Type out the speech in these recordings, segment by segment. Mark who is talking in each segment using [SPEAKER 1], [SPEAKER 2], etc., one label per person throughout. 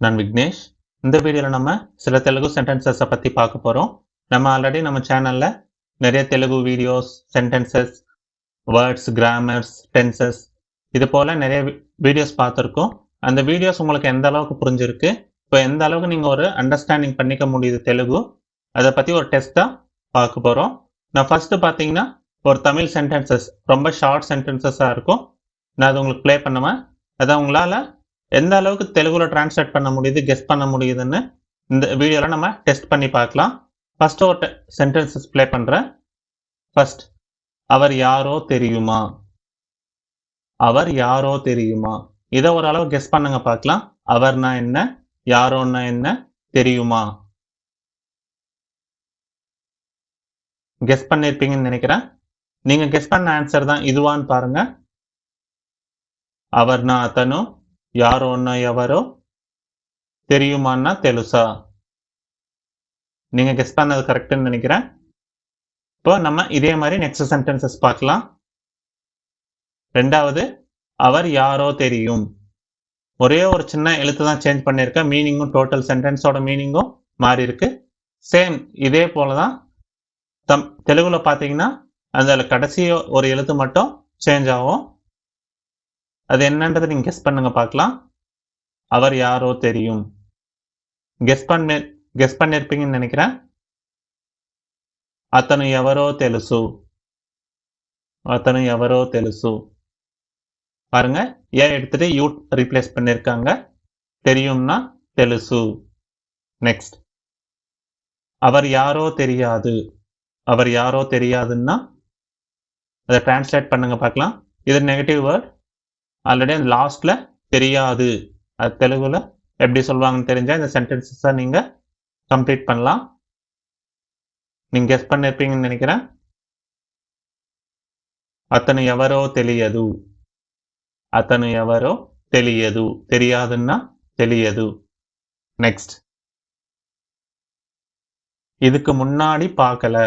[SPEAKER 1] நான் விக்னேஷ். இந்த வீடியோவில் நம்ம சில தெலுங்கு சென்டென்சஸை பற்றி பார்க்க போகிறோம். நம்ம ஆல்ரெடி நம்ம சேனலில் நிறைய Telugu videos, sentences, words, Cramer's, tenses இது போல் நிறைய வீடியோஸ் பார்த்துருக்கோம். அந்த வீடியோஸ் உங்களுக்கு எந்த அளவுக்கு புரிஞ்சிருக்கு, இப்போ எந்த அளவுக்கு நீங்கள் ஒரு அண்டர்ஸ்டாண்டிங் பண்ணிக்க முடியுது தெலுங்கு, அதை பற்றி ஒரு டெஸ்ட்டாக பார்க்க போகிறோம். நான் ஃபஸ்ட்டு பார்த்தீங்கன்னா ஒரு தமிழ் சென்டென்சஸ் ரொம்ப ஷார்ட் சென்டென்சஸாக இருக்கும். நான் அது உங்களுக்கு ப்ளே பண்ணுவேன். அதை உங்களால் எந்த அளவுக்கு தெலுங்குல டிரான்ஸ்லேட் பண்ண முடியுது, கெஸ் பண்ண முடியுதுன்னு இந்த வீடியோவில் நம்ம டெஸ்ட் பண்ணி பார்க்கலாம். ஃபர்ஸ்ட் ஒரு சென்டென்சஸ் ப்ளே பண்ணுறேன். ஃபர்ஸ்ட், அவர் யாரோ தெரியுமா? அவர் யாரோ தெரியுமா? இதை ஓரளவு கெஸ் பண்ணுங்க பார்க்கலாம். அவர்னா என்ன, யாரோன்னா என்ன, தெரியுமா? கெஸ் பண்ணியிருப்பீங்கன்னு நினைக்கிறேன். நீங்க கெஸ் பண்ண ஆன்சர் தான் இதுவான்னு பாருங்க. அவர்னா అతను, யாரோன்னா ఎవరో, தெரியுமான்னா తెలుసా. நீங்க கெஸ் பண்ணது கரெக்ட்னு நினைக்கிறேன். இப்போ நம்ம இதே மாதிரி நெக்ஸ்ட் சென்டென்சஸ் பார்க்கலாம். ரெண்டாவது, அவர் யாரோ தெரியும். ஒரே ஒரு சின்ன எழுத்து தான் சேஞ்ச் பண்ணியிருக்கேன். மீனிங்கும் டோட்டல் சென்டென்ஸோட மீனிங்கும் மாறி இருக்கு. சேம் இதே போல தான் தெலுங்குல பார்த்தீங்கன்னா அந்த கடைசி ஒரு எழுத்து மட்டும் சேஞ்ச் ஆகும். அது என்னன்றது நீங்க கெஸ் பண்ணுங்க பார்க்கலாம். அவர் யாரோ தெரியும். கெஸ் பண்ணிருப்பீங்கன்னு நினைக்கிறேன். అతను ఎవరో తెలుసు. అతను ఎవరో తెలుసు. பாருங்க, ஏ எடுத்துட்டு யூ ரீப்ளேஸ் பண்ணிருக்காங்க. தெரியும்னா తెలుసు. நெக்ஸ்ட், அவர் யாரோ தெரியாது. அவர் யாரோ தெரியாதுன்னா அதை டிரான்ஸ்லேட் பண்ணுங்க பார்க்கலாம். இது நெகட்டிவ் வேர்ட். ஆல்ரெடி அந்த லாஸ்ட்ல தெரியாது, அது தெலுங்குல எப்படி சொல்லுவாங்கன்னு தெரிஞ்சா இந்த சென்டென்சஸை நீங்க கம்ப்ளீட் பண்ணலாம். நீங்க கெஸ் பண்ணிருப்பீங்கன்னு நினைக்கிறேன். అతను ఎవరో తెలియదు. అతను ఎవరో తెలియదు. தெரியாதுன்னா తెలియదు. நெக்ஸ்ட், இதுக்கு முன்னாடி பார்க்கல.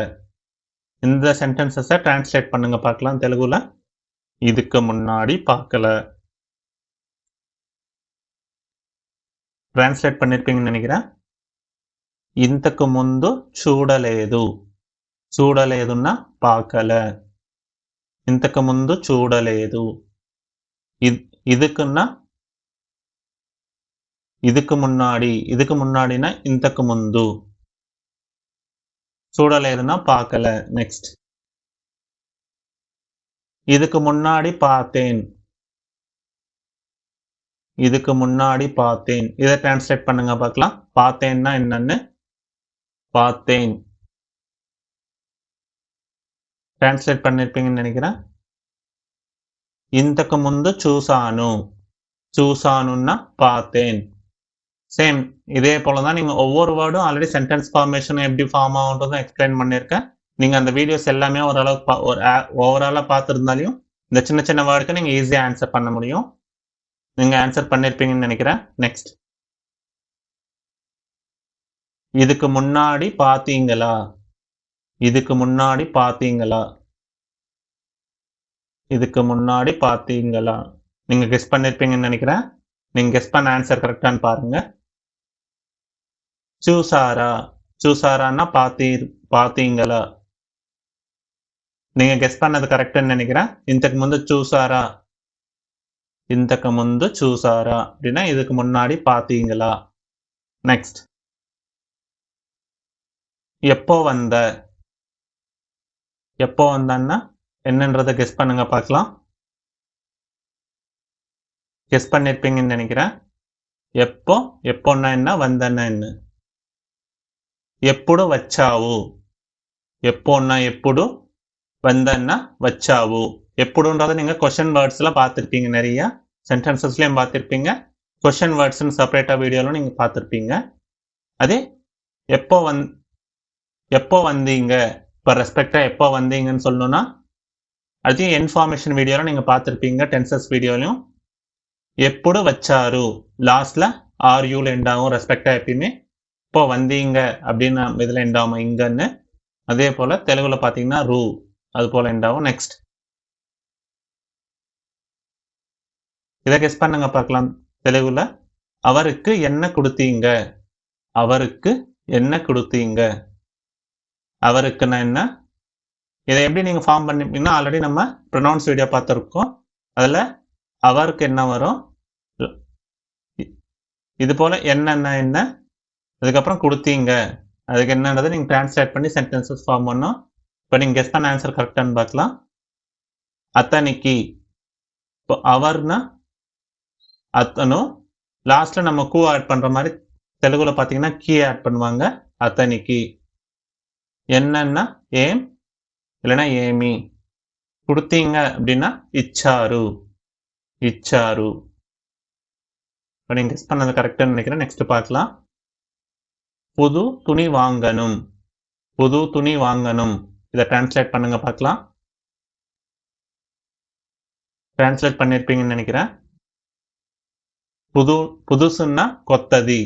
[SPEAKER 1] இந்த சென்டென்சஸை டிரான்ஸ்லேட் பண்ணுங்க பார்க்கலாம் தெலுங்குல. இதுக்கு முன்னாடி பார்க்கல. ట్రాన్స్లేట్ பண்ணிருப்பீங்கன்னு நினைக்கிறேன். ఇంతకు ముందు చూడలేదు. చూడలేదున్నా பார்க்கல. ఇంతకు ముందు చూడలేదు. இதுக்குன்னா இதுக்கு முன்னாடி. இதுக்கு முன்னாடினா ఇంతకు ముందు. చూడలేదుன்னா பார்க்கல. நெக்ஸ்ட், இதுக்கு முன்னாடி பார்த்தேன். இதுக்கு முன்னாடி பார்த்தேன். இதை டிரான்ஸ்லேட் பண்ணுங்க பார்க்கலாம். பார்த்தேன்னா என்னன்னு. பார்த்தேன். டிரான்ஸ்லேட் பண்ணிருப்பீங்கன்னு நினைக்கிறேன். ఇంతకు ముందు చూసాను. చూసానుன்னா பார்த்தேன். சேம் இதே போலதான் நீங்க ஒவ்வொரு வேர்டும் ஆல்ரெடி சென்டென்ஸ் ஃபார்மேஷன் எப்படி ஃபார்ம் ஆகுன்றதும் எக்ஸ்பிளைன் பண்ணியிருக்கேன். நீங்க அந்த வீடியோஸ் எல்லாமே ஓரளவுக்கு ஓவராலா பார்த்துருந்தாலையும் இந்த சின்ன சின்ன வேர்டுக்கு நீங்க ஈஸியா ஆன்சர் பண்ண முடியும். நீங்க ஆன்சர் பண்ணிருப்பீங்கன்னு நினைக்கிறேன். நெக்ஸ்ட், இதுக்கு முன்னாடி பாத்தீங்களா. இதுக்கு முன்னாடி பாத்தீங்களா. இதுக்கு முன்னாடி பாத்தீங்களா. நீங்க கெஸ் பண்ணிருப்பீங்கன்னு நினைக்கிறேன். நீங்க கெஸ் பண்ண ஆன்சர் கரெக்டான்னு பாருங்க. చూసారా. చూసాரான்னா பாத்தீங்களா. நீங்க கெஸ் பண்ணது கரெக்ட்னு நினைக்கிறேன். ఇంతకు ముందు చూసారా. ఇంతకు ముందు చూసారా அப்படின்னா இதுக்கு முன்னாடி பாத்தீங்களா. நெக்ஸ்ட், எப்போ வந்த. எப்போ வந்தான்னா என்னன்றதை கெஸ் பண்ணுங்க பார்க்கலாம். கெஸ் பண்ணிருப்பீங்கன்னு நினைக்கிறேன். எப்போன்னா என்ன, வந்தன்னா என்ன. ఎప్పుడు వచ్చావు. எப்போன்னா ఎప్పుడు, வந்தன்னா వచ్చావు. எப்படின்றதை நீங்க கொஸ்டின் வேர்ட்ஸ்ல பார்த்துருப்பீங்க. நிறைய சென்டென்சஸ்லயும் பார்த்துருப்பீங்க. கொஸ்டின் வேர்ட்ஸ்னு செப்பரேட்டா வீடியோல நீங்க பார்த்துருப்பீங்க. அதே எப்போ வந்தீங்க, இப்போ ரெஸ்பெக்டா எப்போ வந்தீங்கன்னு சொல்லணும்னா அதையும் இன்ஃபார்மேஷன் வீடியோல நீங்க பார்த்துருப்பீங்க. டென்சஸ் வீடியோலையும் ఎప్పుడు వచ్చారు லாஸ்ட்ல ஆர்யூல எண்ட் ஆகும். ரெஸ்பெக்டா எப்பயுமே இப்போ வந்தீங்க அப்படின்னு இதுல எண்ட் ஆகும் இங்கன்னு. அதே போல தெலுங்குல பாத்தீங்கன்னா ரூ அது போல எண்ட் ஆகும். நெக்ஸ்ட், இதை கெஸ் பண்ணுங்க பார்க்கலாம். தெலுங்குல அவருக்கு என்ன கொடுத்தீங்க, அவருக்கு என்ன கொடுத்தீங்க, அவருக்குன்னா என்ன, இதை எப்படி நீங்க ஃபார்ம் பண்ணிப்பீங்கன்னா ஆல்ரெடி நம்ம ப்ரொனவுன்ஸ் வீடியோ பார்த்துருக்கோம். அதுல அவருக்கு என்ன வரும், இது போல என்னன்னா என்ன, அதுக்கப்புறம் கொடுத்தீங்க அதுக்கு என்னன்றதை நீங்க டிரான்ஸ்லேட் பண்ணி சென்டென்சஸ் ஃபார்ம் பண்ணோம். இப்போ நீங்க கெஸ் பண்ண ஆன்சர் கரெக்டானு பார்க்கலாம். அத்தனைக்கு, இப்போ அவர்னா அத்தனும், லாஸ்ட்ல நம்ம கூ ஆட் பண்ற மாதிரி தெலுங்குல பாத்தீங்கன்னா கீ ஆட் பண்ணுவாங்க. அத்தனைக்கு. என்னன்னா ஏம் இல்லைன்னா ஏமி. கொடுத்தீங்க அப்படின்னா இச்சாரு, இச்சாரு. இப்போ நீங்க கெஸ் பண்ணது கரெக்டான்னு நினைக்கிறேன். நெக்ஸ்ட் பார்க்கலாம். புது துணி வாங்கணும், புது துணி வாங்கணும். இதை டிரான்ஸ்லேட் பண்ணுங்க பார்க்கலாம். டிரான்ஸ்லேட் பண்ணிருப்பீங்கன்னு நினைக்கிறேன். புதுசுன்னா கொத்ததி,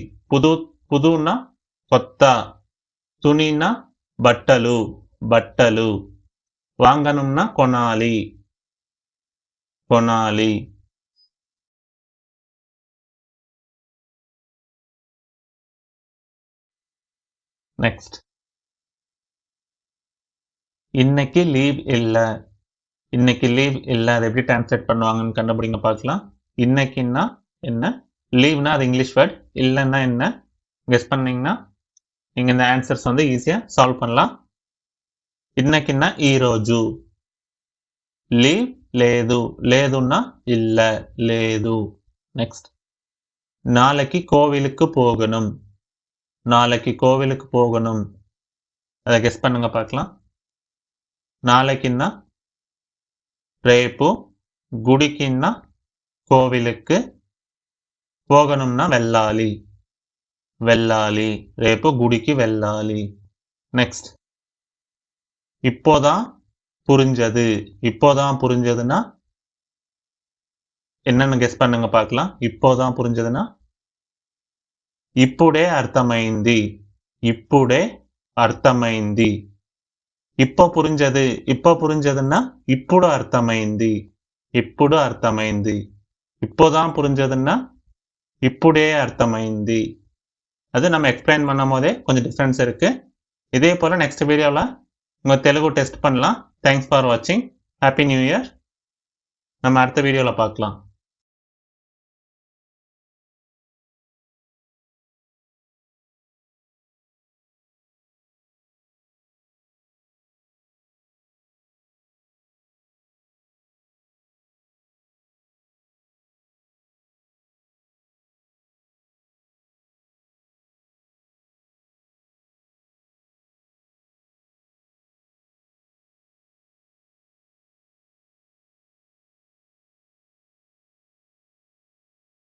[SPEAKER 1] புதுன்னா కొత్త, துணினா బట్టలు, బట్టలు, వాంగనున్నా కొనాలి, కొనాలి. நெக்ஸ்ட், இன்னைக்கு லீவ் இல்ல, இன்னைக்கு லீவ் இல்ல. அதை எப்படி டிரான்ஸ்லேட் பண்ணுவாங்கன்னு கண்டுபிடிங்க பார்க்கலாம். இன்னைக்குன்னா என்ன, லீவ்னா அது இங்கிலீஷ் வேர்ட், இல்லைன்னா என்ன கெஸ் பண்ணீங்கன்னா நீங்க இந்த ஆன்சர்ஸ் வந்து ஈஸியா சால்வ் பண்ணலாம். இன்னைக்குன்னா ఈ రోజు, లీవ్ లేదు, లేదుன்னா இல்ல, లేదు. நெக்ஸ்ட், நாளைக்கு கோவிலுக்கு போகணும், நாளைக்கு கோவிலுக்கு போகணும். அதை கெஸ் பண்ணுங்க பார்க்கலாம். நாளைக்குன்னா రేపు, గుడికిன்னா కోవిலுக்கு, పోగనున్నా వెళ్ళాలి, వెళ్ళాలి. రేపు గుడికి వెళ్ళాలి. నెక్స్ట్, இப்போதான் புரிஞ்சது, இப்போதான் புரிஞ்சதுன்னா என்னன்னு கெஸ் பண்ணுங்க பார்க்கலாம். இப்போதான் புரிஞ்சதுன்னா ఇప్పుడే అర్థమైంది, ఇప్పుడే అర్థమైంది. இப்போ புரிஞ்சது, இப்போ புரிஞ்சதுன்னா ఇప్పుడు అర్థమైంది, ఇప్పుడు అర్థమైంది. இப்போதான் புரிஞ்சதுன்னா ఇప్పుడే అర్థమైంది. அது நம்ம எக்ஸ்பிளைன் பண்ணும் போதே கொஞ்சம் டிஃபரன்ஸ் இருக்கு. இதே போல நெக்ஸ்ட் வீடியோவில் உங்கள் தெலுங்கு டெஸ்ட் பண்ணலாம். தேங்க்ஸ் ஃபார் வாட்சிங். Happy new year. நம்ம அடுத்த வீடியோவில் பார்க்கலாம்.